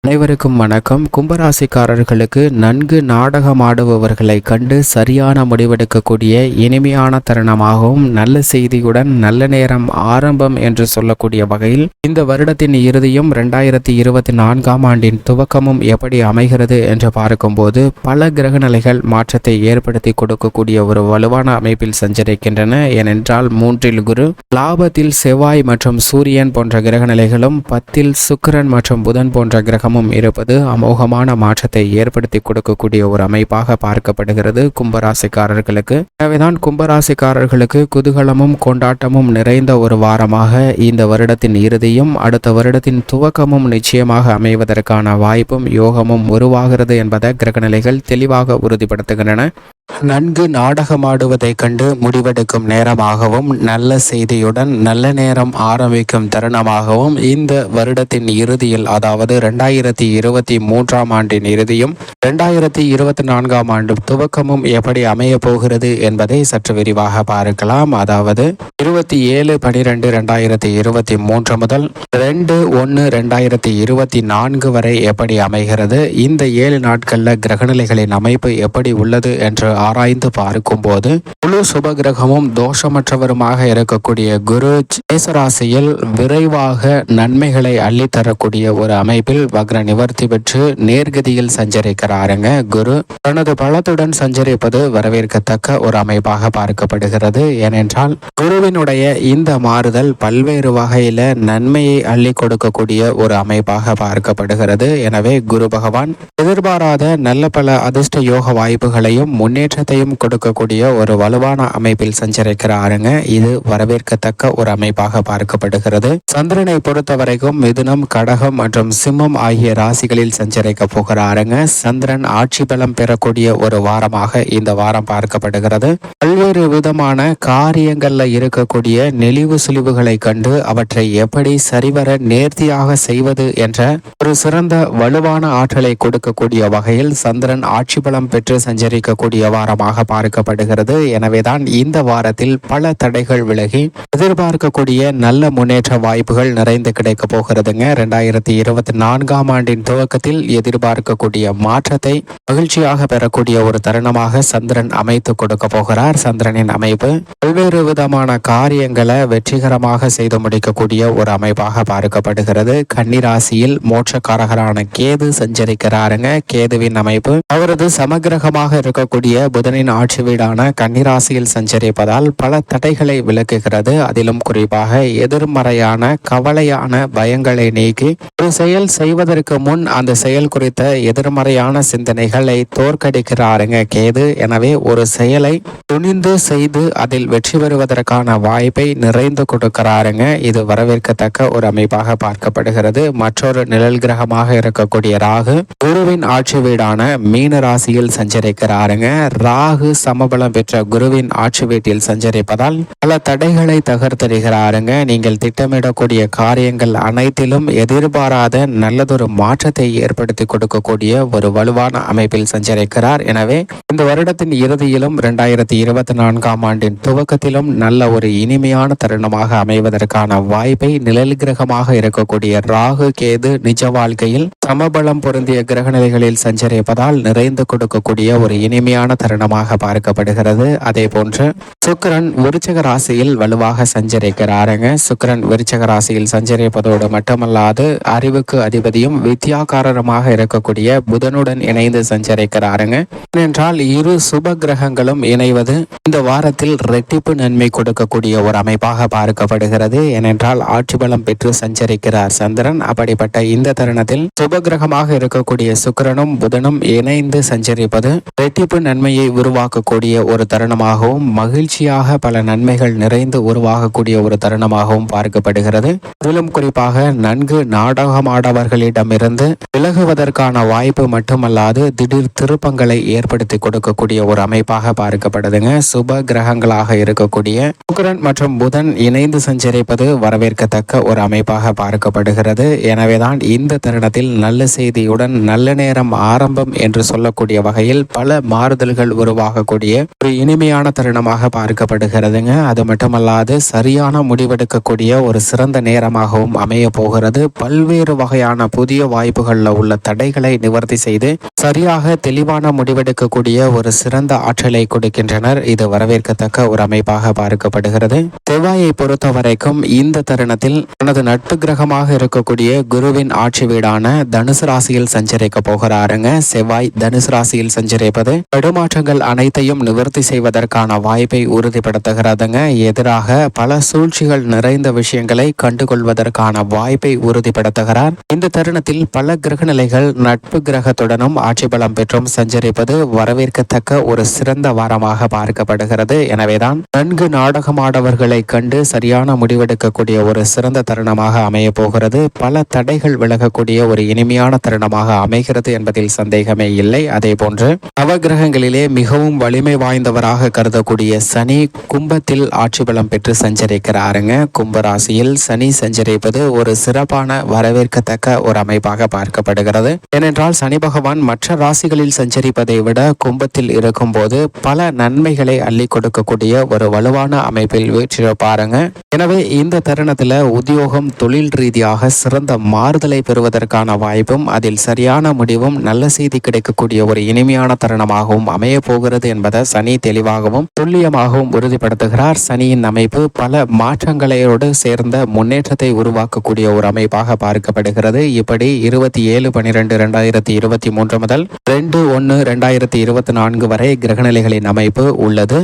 அனைவருக்கும் வணக்கம். கும்பராசிக்காரர்களுக்கு நன்கு நாடகமாடுபவர்களை கண்டு சரியான முடிவெடுக்கக்கூடிய இனிமையான தருணமாகவும் நல்ல செய்தியுடன் நல்ல நேரம் ஆரம்பம் என்று சொல்லக்கூடிய வகையில் இந்த வருடத்தின் இறுதியும் 2024ஆம் ஆண்டின் துவக்கமும் எப்படி அமைகிறது என்று பார்க்கும்போது பல கிரகநிலைகள் மாற்றத்தை ஏற்படுத்தி கொடுக்கக்கூடிய ஒரு வலுவான அமைப்பில் சஞ்சரிக்கின்றன. ஏனென்றால் 3இல் குரு, லாபத்தில் செவ்வாய் மற்றும் சூரியன் போன்ற கிரகநிலைகளும், 10இல் சுக்கிரன் மற்றும் புதன் போன்ற கிரகம் இருப்பது அமோகமான மாற்றத்தை ஏற்படுத்தி கொடுக்கக்கூடிய ஒரு அமைப்பாக பார்க்கப்படுகிறது கும்பராசிக்காரர்களுக்கு. எனவேதான் கும்பராசிக்காரர்களுக்கு குதூகலமும் கொண்டாட்டமும் நிறைந்த ஒரு வாரமாக இந்த வருடத்தின் இறுதியும் அடுத்த வருடத்தின் துவக்கமும் நிச்சயமாக அமைவதற்கான வாய்ப்பும் யோகமும் உருவாகிறது என்பதை கிரகநிலைகள் தெளிவாக உறுதிப்படுத்துகின்றன. நன்கு நாடகமாடுவதை கண்டு முடிவெடுக்கும் நேரமாகவும் நல்ல செய்தியுடன் நல்ல நேரம் ஆரம்பிக்கும் தருணமாகவும் இந்த வருடத்தின் இறுதியில், அதாவது 2023ஆம் ஆண்டின் இறுதியும் 2024ஆம் ஆண்டு துவக்கமும் எப்படி அமைய போகிறது என்பதை சற்று விரிவாக பார்க்கலாம். அதாவது 27/12/2023 முதல் 2/1/2024 வரை எப்படி அமைகிறது, இந்த 7 நாட்கள்ல கிரகநிலைகளின் அமைப்பு எப்படி உள்ளது என்று ஆராய்ந்து பார்க்கும் போது முழு சுபகிரகமும் தோஷமற்றவருமாக இருக்கக்கூடிய குரு மேசராசியில் விரைவாக நன்மைகளை அள்ளித்தரக்கூடிய ஒரு அமைப்பில் வக்ர நிவர்த்தி பெற்று நேர்கதியில் சஞ்சரிக்கிறாருங்க. குரு தனது பலத்துடன் சஞ்சரிப்பது வரவேற்கத்தக்க ஒரு அமைப்பாக பார்க்கப்படுகிறது. ஏனென்றால் குருவினுடைய இந்த மாறுதல் பல்வேறு வகையில நன்மையை அள்ளி கொடுக்கக்கூடிய ஒரு அமைப்பாக பார்க்கப்படுகிறது. எனவே குரு பகவான் எதிர்பாராத நல்ல பல அதிர்ஷ்ட யோக வாய்ப்புகளையும் முன்னேற்றத்தையும் கொடுக்கக்கூடிய ஒரு வலுவான அமைப்பில் சஞ்சரிக்கிறாருங்க. இது வரவேற்கத்தக்க ஒரு அமைப்பாக பார்க்கப்படுகிறது. சந்திரனை பொறுத்த வரைக்கும் மிதுனம், கடகம் மற்றும் சிம்மம் ஆகிய ராசிகளில் சஞ்சரிக்க போகிறாருங்க. சந்திரன் ஆட்சி பலம் பெறக்கூடிய ஒரு வாரமாக இந்த வாரம் பார்க்கப்படுகிறது. பல்வேறு விதமான காரியங்கள்ல இருக்கக்கூடிய நெளிவு சுழிவுகளை கண்டு அவற்றை எப்படி சரிவர நேர்த்தியாக செய்வது என்ற ஒரு சிறந்த வலுவான ஆற்றலை கொடுக்கக்கூடிய வகையில் சந்திரன் ஆட்சி பலம் பெற்று சஞ்சரிக்கக்கூடிய வாரமாக பார்க்கப்படுகிறது. எனவேதான் இந்த வாரத்தில் பல தடைகள் விலகி எதிர்பார்க்கக்கூடிய நல்ல முன்னேற்ற வாய்ப்புகள் நிறைந்து கிடைக்க போகிறதுங்க. 2024ஆம் ஆண்டின் துவக்கத்தில் எதிர்பார்க்கக்கூடிய மாற்றத்தை மகிழ்ச்சியாக பெறக்கூடிய ஒரு தருணமாக சந்திரன் அமைத்து கொடுக்க போகிறார். சந்திரனின் அமைப்பு பல்வேறு விதமான காரியங்களை வெற்றிகரமாக செய்து முடிக்கக்கூடிய ஒரு அமைப்பாக பார்க்கப்படுகிறது. கன்னிராசியில் மோட்சக்காரகரான கேது சஞ்சரிக்கிறாருங்க. கேதுவின் அமைப்பு அவரது சமகிரகமாக இருக்கக்கூடிய புதனின் ஆட்சி வீடான கன்னிராசியில் சஞ்சரிப்பதால் பல தடைகளை விலக்குகிறது. அதிலும் குறிப்பாக எதிர்மறையான கவலையான பயங்களை நீக்கி ஒரு செயல் செய்வதற்கு முன் அந்த செயல் குறித்த எதிர்மறையான சிந்தனைகளை தோற்கடிக்கிறாருங்க கேது. எனவே ஒரு செயலை துணிந்து செய்து அதில் வெற்றி பெறுவதற்கான வாய்ப்பை நிறைந்து கொடுக்கிறாருங்க. இது வரவேற்கத்தக்க ஒரு அமைப்பாக பார்க்கப்படுகிறது. மற்றொரு நிழல் கிரகமாக இருக்கக்கூடிய ராகு குருவின் ஆட்சி வீடான மீன ராசியில் சஞ்சரிக்கிறாருங்க. ராகு சமபலம் பெற்ற குருவின் ஆட்சி வீட்டில் சஞ்சரிப்பதால் பல தடைகளை தகர்த்தெறிகிறாருங்க. நீங்கள் திட்டமிடக்கூடிய காரியங்கள் அனைத்திலும் எதிர்பாராத நல்லதொரு மாற்றத்தை ஏற்படுத்தி கொடுக்கக்கூடிய ஒரு வலுவான அமைப்பில் சஞ்சரிக்கிறார். எனவே இந்த வருடத்தின் இறுதியிலும் 2024ஆம் ஆண்டின் துவக்கத்திலும் நல்ல ஒரு இனிமையான தருணமாக அமைவதற்கான வாய்ப்பை நிழல் கிரகமாக இருக்கக்கூடிய ராகு கேது நிஜ வாழ்க்கையில் சமபலம் பொருந்திய கிரகநிலைகளில் சஞ்சரிப்பதால் நிறைந்து கொடுக்கக்கூடிய ஒரு இனிமையான தருணமாக பார்க்கப்படுகிறது. அதே போன்று சுக்கிரன் விருச்சிக ராசியில் வலுவாக சஞ்சரிக்கிறாருங்க. சுக்கிரன் விருச்சிக ராசியில் சஞ்சரிப்பதோடு மட்டுமல்லாது அறிவுக்கு அதிபதியும் வித்யாகாரமாக இருக்கக்கூடிய புதனுடன் இணைந்து சஞ்சரிக்கிறாருங்க. ஏனென்றால் இரு சுப கிரகங்களும் இணைவது இந்த வாரத்தில் ரெட்டிப்பு நன்மை கொடுக்கக்கூடிய ஒரு அமைப்பாக பார்க்கப்படுகிறது. ஏனென்றால் ஆட்சி பலம் பெற்று சஞ்சரிக்கிறார் சந்திரன். அப்படிப்பட்ட இந்த தருணத்தில் சுப கிரகமாக இருக்கக்கூடிய சுக்கிரனும் புதனும் இணைந்து சஞ்சரிப்பது ரெட்டிப்பு நன்மையை உருவாக்கக்கூடிய ஒரு தருணமாகவும் மகிழ்ச்சியாக பல நன்மைகள் நிறைந்து உருவாகக்கூடிய ஒரு தருணமாகவும் பார்க்கப்படுகிறது. அதிலும் குறிப்பாக நன்கு நாடகமாடவர்களிடமிருந்து விலகுவதற்கான வாய்ப்பு மட்டுமல்லாது திடீர் திருப்பங்களை ஏற்படுத்தி கொடுக்கக்கூடிய ஒரு அமைப்பாக பார்க்கப்படுதுங்க. சுப கிரகங்களாக இருக்கக்கூடிய சுக்கிரன் மற்றும் புதன் இணைந்து சஞ்சரிப்பது வரவேற்கத்தக்க ஒரு அமைப்பாக பார்க்கப்படுகிறது. எனவேதான் இந்த தருணத்தில் நல்ல செய்தியுடன் நல்ல நேரம் ஆரம்பம் என்று சொல்லக்கூடிய வகையில் பல மாறுதல்கள் தடைகள் உருவாகக்கூடிய ஒரு இனிமையான தருணமாக பார்க்கப்படுகிறதுங்க. அது மட்டுமல்லாது சரியான முடிவெடுக்கக்கூடிய ஒரு சிறந்த நேரமாகவும் அமைய போகிறது. பல்வேறு வகையான புதிய வாய்ப்புகளில் உள்ள தடைகளை நிவர்த்தி செய்து சரியாக தெளிவான முடிவெடுக்கக்கூடிய ஒரு சிறந்த ஆற்றலை கொடுக்கின்றனர். இது வரவேற்கத்தக்க ஒரு அமைப்பாக பார்க்கப்படுகிறது. செவ்வாயை பொறுத்த வரைக்கும் இந்த தருணத்தில் தனது நட்பு கிரகமாக இருக்கக்கூடிய குருவின் ஆட்சி வீடான தனுசு ராசியில் சஞ்சரிக்க போகிறாருங்க. செவ்வாய் தனுசு ராசியில் சஞ்சரிப்பது தடுமாற்றங்கள் அனைத்தையும் நிவர்த்தி செய்வதற்கான வாய்ப்பை உறுதிப்படுத்துகிறதுங்க. எதிராக பல சூழ்ச்சிகள் நிறைந்த விஷயங்களை கண்டுகொள்வதற்கான வாய்ப்பை உறுதிப்படுத்துகிறார். இந்த தருணத்தில் பல கிரக நிலைகள் நட்பு கிரகத்துடனும் ஆட்சி பலம் பெற்றும் சஞ்சரிப்பது வரவேற்கத்தக்க ஒரு சிறந்த வாரமாக பார்க்கப்படுகிறது. எனவேதான் நன்கு நாடகமாடவர்களை கண்டு சரியான முடிவெடுக்கக்கூடிய ஒரு சிறந்த தருணமாக அமைய போகிறது. பல தடைகள் விலகக்கூடிய ஒரு இனிமையான தருணமாக அமைகிறது என்பதில் சந்தேகமே இல்லை. அதே போன்று நவகிரகங்களிலே மிகவும் வலிமை வாய்ந்தவராக கருதக்கூடிய சனி கும்பத்தில் ஆட்சி பலம் பெற்று சஞ்சரிக்கிறாருங்க. கும்பராசியில் சனி சஞ்சரிப்பது ஒரு சிறப்பான வரவேற்கத்தக்க ஒரு அமைப்பாக பார்க்கப்படுகிறது. ஏனென்றால் சனி பகவான் மற்ற ராசிகளில் சஞ்சரிப்பதை விட கும்பத்தில் இருக்கும் போது பல நன்மைகளை அள்ளி கொடுக்கக்கூடிய ஒரு வலுவான அமைப்பில் வீற்றிருப்பாருங்க. எனவே இந்த தருணத்தில் உத்தியோகம் தொழில் ரீதியாக சிறந்த மாறுதலை பெறுவதற்கான வாய்ப்பும் அதில் சரியான முடிவும் நல்ல செய்தி கிடைக்கக்கூடிய ஒரு இனிமையான தருணமாகவும் அமைய போகிறது என்பதை சனி தெளிவாகவும் துல்லியமாகவும் உறுதிப்படுத்துகிறார். சனியின் அமைப்பு பல மாற்றங்களோடு சேர்ந்த முன்னேற்றத்தை உருவாக்கக்கூடிய ஒரு அமைப்பாக பார்க்கப்படுகிறது. இப்படி 27/12/2023 முதல் 2/1/2024 வரை கிரகநிலைகளின் அமைப்பு உள்ளது.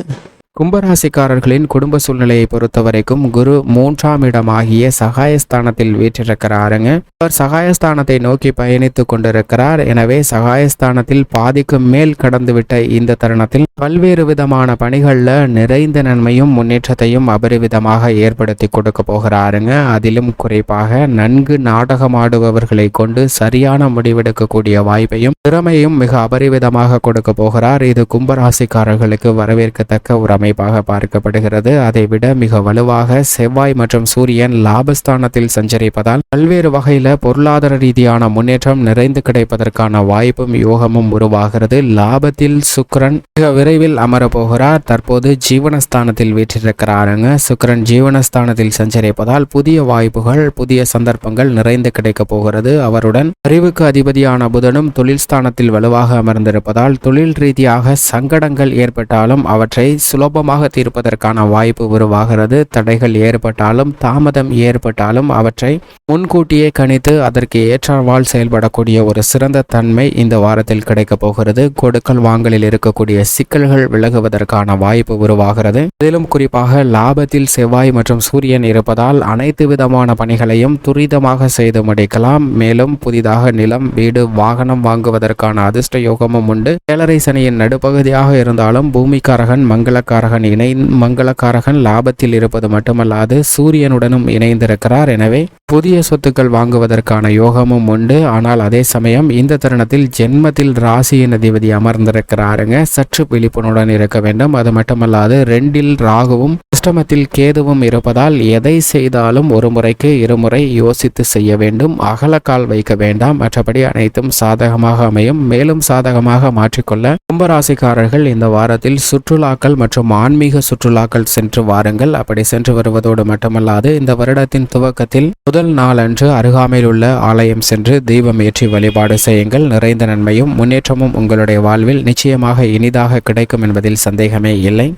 கும்பராசிக்காரர்களின் குடும்ப சூழ்நிலையை பொறுத்தவரைக்கும் குரு 3ஆம் இடமாகிய சகாயஸ்தானத்தில் வீற்றிருக்கிறாருங்க. அவர் சகாயஸ்தானத்தை நோக்கி பயணித்துக் கொண்டிருக்கிறார். எனவே சகாயஸ்தானத்தில் பாதிக்கும் மேல் கடந்துவிட்ட இந்த தருணத்தில் பல்வேறு விதமான பணிகளில் நிறைந்த நன்மையும் முன்னேற்றத்தையும் அபரிவிதமாக ஏற்படுத்தி கொடுக்க போகிறாருங்க. அதிலும் குறிப்பாக நன்கு நாடகமாடுபவர்களை கொண்டு சரியான முடிவெடுக்கக்கூடிய வாய்ப்பையும் திறமையும் மிக அபரிவிதமாக கொடுக்க போகிறார். இது கும்பராசிக்காரர்களுக்கு வரவேற்கத்தக்க ஒரு அமைப்பாக பார்க்கப்படுகிறது. அதைவிட மிக வலுவாக செவ்வாய் மற்றும் சூரியன் லாபஸ்தானத்தில் சஞ்சரிப்பதால் பல்வேறு வகையில பொருளாதார ரீதியான முன்னேற்றம் நிறைந்து கிடைப்பதற்கான வாய்ப்பும் யோகமும் உருவாகிறது. லாபத்தில் சுக்கிரன் மிக விரைவில் அமரப்போகிறார். தற்போது ஜீவனஸ்தானத்தில் வீற்றிருக்கிறாருங்க. சுக்கிரன் ஜீவனஸ்தானத்தில் சஞ்சரிப்பதால் புதிய வாய்ப்புகள் புதிய சந்தர்ப்பங்கள் நிறைந்து கிடைக்க போகிறது. அவருடன் அறிவுக்கு அதிபதியான புதனும் தொழில் ஸ்தானத்தில் வலுவாக அமர்ந்திருப்பதால் தொழில் ரீதியாக சங்கடங்கள் ஏற்பட்டாலும் அவற்றை சுலபமாக தீர்ப்பதற்கான வாய்ப்பு உருவாகிறது. தடைகள் ஏற்பட்டாலும் தாமதம் ஏற்பட்டாலும் அவற்றை முன்கூட்டியே கணித்து அதற்கு ஏற்றவால் செயல்படக்கூடிய ஒரு சிறந்த தன்மை இந்த வாரத்தில் கிடைக்க போகிறது. கொடுக்கல் வாங்கலில் இருக்கக்கூடிய சிக்கல்கள் விலகுவதற்கான வாய்ப்பு உருவாகிறது. இதிலும் குறிப்பாக லாபத்தில் செவ்வாய் மற்றும் சூரியன் இருப்பதால் அனைத்து விதமான பணிகளையும் துரிதமாக செய்து முடிக்கலாம். மேலும் புதிதாக நிலம் வீடு வாகனம் வாங்குவதற்கான அதிர்ஷ்ட யோகமும் உண்டு. ஏழரை சனியின் நடுப்பகுதியாக இருந்தாலும் பூமிக்காரகன் மங்களக்காரகன் லாபத்தில் இருப்பது மட்டுமல்லாது சூரியனுடனும் இணைந்திருக்கிறார். எனவே புதிய சொத்துக்கள் வாங்குவதற்கான யோகமும் உண்டு. ஆனால் அதே சமயம் இந்த தருணத்தில் ஜென்மத்தில் ராசியின் அதிபதி அமர்ந்திருக்கிறாருங்க. சற்று விழிப்புணர்வுடன் இருக்க வேண்டும். அது மட்டுமல்லாது 2இல் ராகுவும் அஷ்டமத்தில் கேதுவும் இருப்பதால் எதை செய்தாலும் ஒரு முறைக்கு இருமுறை யோசித்து செய்ய வேண்டும். அகலக்கால் வைக்க வேண்டாம். மற்றபடி அனைத்தும் சாதகமாக அமையும். மேலும் சாதகமாக மாற்றிக்கொள்ள கும்பராசிக்காரர்கள் இந்த வாரத்தில் சுற்றுலாக்கள் மற்றும் ஆன்மீக சுற்றுலாக்கள் சென்று வாருங்கள். அப்படி சென்று வருவதோடு மட்டுமல்லாது இந்த வருடத்தின் துவக்கத்தில் முதல் நாளன்று அருகாமையில் உள்ள ஆலயம் சென்று தீபம் ஏற்றி வழிபாடு செய்யுங்கள். நிறைந்த நன்மையும் முன்னேற்றமும் உங்களுடைய வாழ்வில் நிச்சயமாக இனிதாக கிடைக்கும் என்பதில் சந்தேகமே இல்லை.